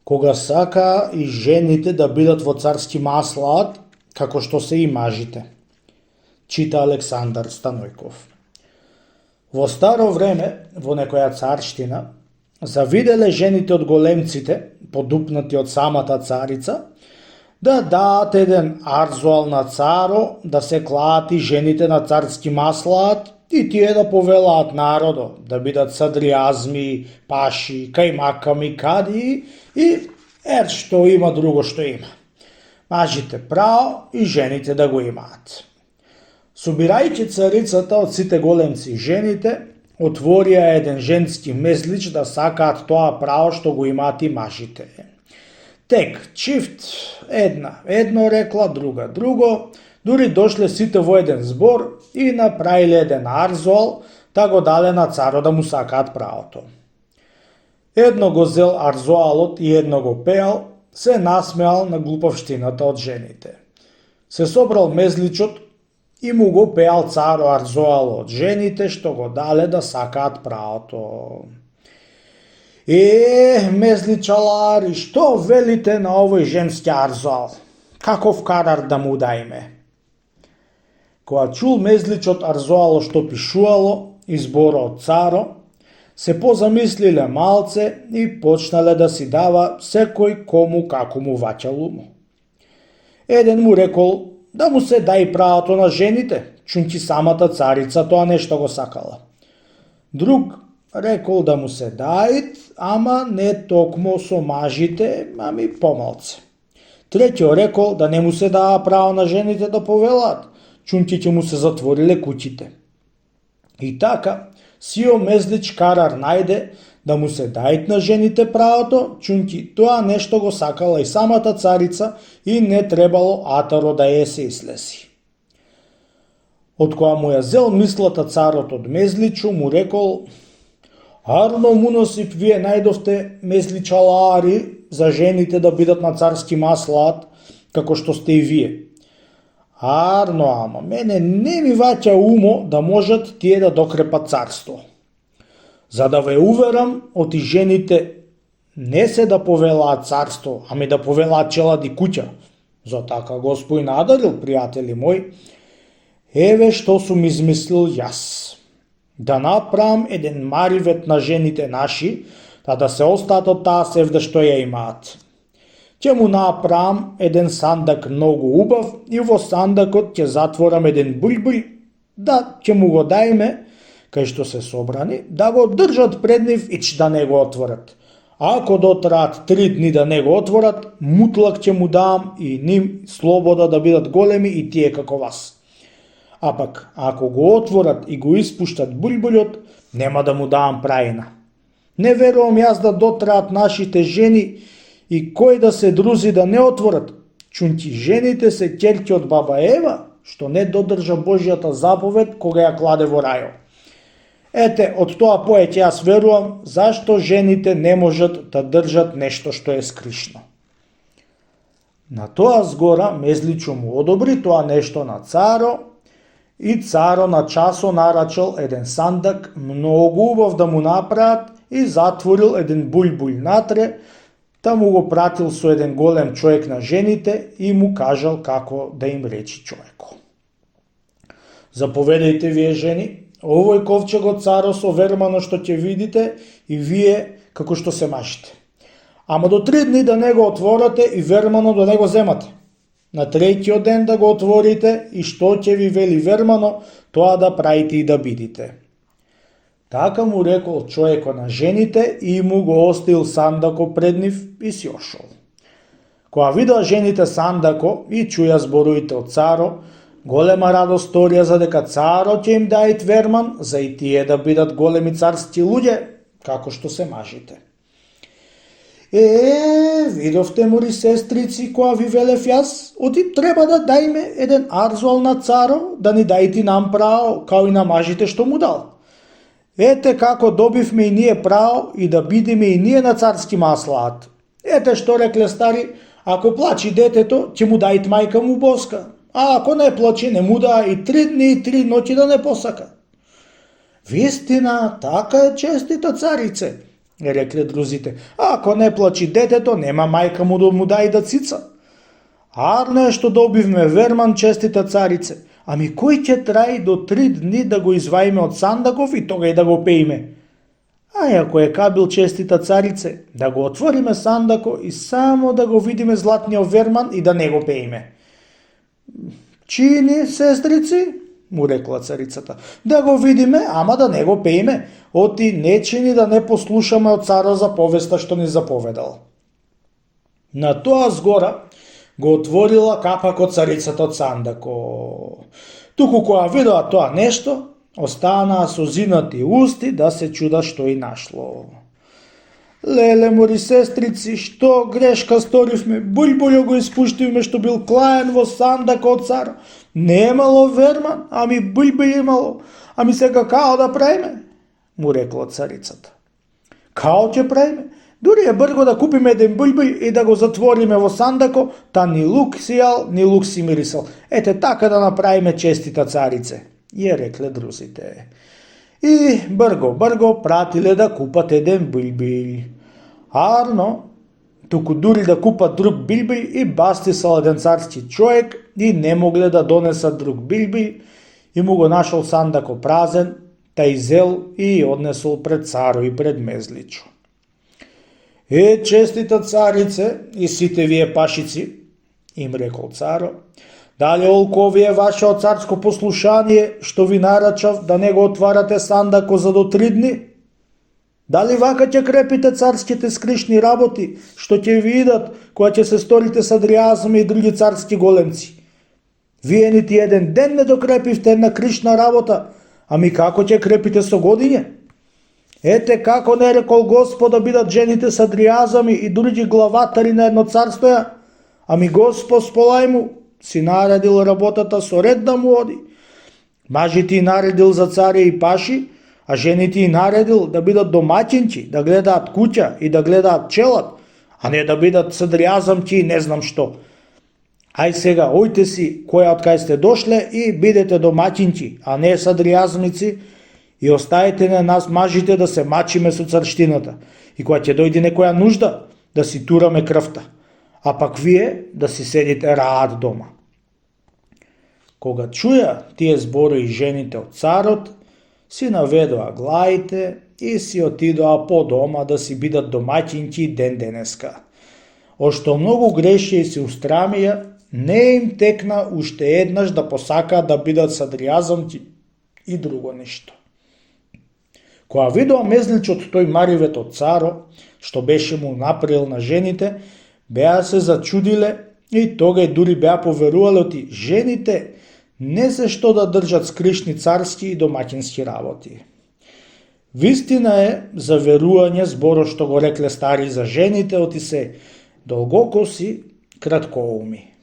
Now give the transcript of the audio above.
кога сака и жените да бидат во царски маслаат, како што се и мажите. Чита Александар Станојков. Во старо време, во некоја царштина, завиделе жените од големците, подупнати од самата царица, да даат еден арзуал на царо, да се клати жените на царски маслаат и тие да повелаат народо, да бидат садриазми, паши, кајмаками, кади и што има друго што има. Мажите прао и жените да го имаат. Собирајќи царицата од сите големци и жените, отворија еден женски мезлич да сакаат тоа право што го имаат и мажите. Тек, чифт, едно рекла, друга друго, дури дошле сите во еден збор и направиле еден арзуал, да го дале на царо да му сакаат правото. Едно го зел арзуалот и едно го пеал, се насмеал на глупавштината од жените. Се собрал мезличот и му го пеал царо арзуало од жените што го дале да сакаат правото. Мезличалари, што велите на овој женски арзуал? Каков карар да му дајме? Кога чул мезличот арзуало што пишувало, изборот царо, се позамислиле малце и почнале да си дава секој кому како му ваќало му. Еден му рекол да му се дај правото на жените, чунки самата царица тоа нешто го сакала. Друг рекол да му се дајт, ама не токмо со мажите, ами помалце. Третиот рекол да не му се дава право на жените да повелаат, чунки ќе му се затвориле куќите. И така, сио мезлич карар најде да му се дајт на жените правото, чунки тоа нешто го сакала и самата царица и не требало атаро да ја се ислеси. Од која му ја зел мислата царот од мезличу, му рекол: Арно Муносип, вие најдовте мезличалари за жените да бидат на царски маслаат, како што сте и вие. Арно, ама мене не ми ваќа умо да можат тие да докрепат царство. За да ве уверам, оти жените не се да повелаат царство, ами да повелаат челади куќа. За така Господј надарил, пријатели мој. Еве што сум измислил јас. Да направам еден маривет на жените наши, да се остаат од таа севда што ја имаат. Ќе му направам еден сандак многу убав и во сандакот ќе затворам еден бульбулј, да ќе му го дајме, кај што се собрани, да го држат пред нив и да не го отворат. Ако дотраат 3 дни да не го отворат, мутлак ќе му дам и ним слобода да бидат големи и тие како вас. А пак, ако го отворат и го испуштат бульбулјот, нема да му давам прајна. Не верувам јас да дотраат нашите жени и кој да се друзи да не отворат, чунки жените се ќерки од баба Ева, што не додржа Божјата заповед кога ја кладе во рајот. Ете, од тоа поеќе јас верувам зашто жените не можат да држат нешто што е скришно. На тоа згора мезличу му одобри тоа нешто на царо и царо на часо нарачал еден сандак многу убав да му направат и затворил еден бульбулј натре, та му го пратил со еден голем човек на жените и му кажал како да им речи човеко. Заповедајте вие жени, овој ковчегот царо со вермано што ќе видите и вие како што се мажите. Ама до 3 дни да не го отворате и вермано да не го земате. На третиот ден да го отворите и што ќе ви вели вермано, тоа да правите и да бидите. Така му рекол човеко на жените и му го остил сандако пред нив и си ошол. Кога видел жените сандако и чуја зборовите од царо, голема радост сторија за дека царо ќе им дајт верман за и тие да бидат големи царски луѓе, како што се мажите. Видовте мори сестрици, која ви велев јас, оти треба да дајме еден арзуал на царо, да ни дајти нам право, као и на мажите што му дал. Ете како добивме и ние право и да бидеме и ние на царски маслаат. Ете што рекле стари, ако плачи детето, ќе му дајт мајка му боска, а ако не плачи, не му да и 3 дни и 3 ноќи да не посака. Вистина, така е честита царице. рекле друзите. А ако не плачи детето, нема мајка му да му дај да цица. Арно е што добивме верман, честита царице. Ами кој ќе траи до 3 дни да го изваиме од сандаков и тога и да го пеиме? А ако е кабил, честита царице, да го отвориме сандако и само да го видиме златниот верман и да не го пеиме. Чини, сестрици, му рекла царицата, да го видиме, ама да не го пеиме, оти не чини да не послушаме од царо за повеста што ни заповедал. На тоа згора го отворила капакот царицата од сандако. Туку кога видоа тоа нешто, останаа со зинати усти да се чуда што и нашло. Леле мори, сестрици, што грешка сторивме, Бульбулјо го испуштивме што бил клаен во сандак од цар. Немало верман, ами Бульбулј имало, ами сега као да правиме? Му рекла царицата. Као ќе правиме? Дури е брго да купиме еден Бульбулј и да го затвориме во сандако, та ни лук си јал, ни лук си мирисал. Ете така да направиме, честита царице, ја рекле друзите. И брго пратиле да купат еден Бульбулј. Арно, туку дури да купат друг Бульбулј и бастисал еден царски човек и не могле да донесат друг Бульбулј и му го нашол сандако празен, та изел и однесол пред царо и пред Мезличо. Честита царице и сите вие пашици, им рекол царо, дали олко е вашето царско послушание, што ви нарачав да не го отварате сандако за до 3 дни? Дали вака ќе крепите царските скришни работи, што ќе ви идат, кога ќе се сторите садријазми и други царски големци? Вие нити еден ден не докрепивте една кришна работа, ами како ќе крепите со годиње? Ете како не рекол Господ да бидат жените садријазами и други главатари на едно царство, ами Господ сполај му си наредил работата со ред да му оди. Мажите и наредил за царе и паши, а жените и наредил да бидат домаќинчи, да гледаат куќа и да гледаат челат, а не да бидат садријазамки и не знам што. Ај сега, ојте си која од кај сте дошле и бидете домаќинчи, а не садријазмици, и оставите на нас мажите да се мачиме со царштината и кога ќе дојде некоја нужда, да си тураме крвта, а пак вие да си седите раат дома. Кога чуја тие зборови жените од царот, си наведоа глаите и си отидоа по дома да си бидат домаќинки ден денеска. Ошто многу грешија и се устрамија, не им текна уште еднаш да посакаат да бидат садријазамки и друго нешто. Кога видоа Мезличот тој маривет од царо, што беше му направил на жените, беа се зачудиле и тогај дури беа поверувале оти жените не се што да држат скришни царски и домаќински работи. Вистина е за верување зборо што го рекле стари за жените, оти се долгокоси, краткоуми.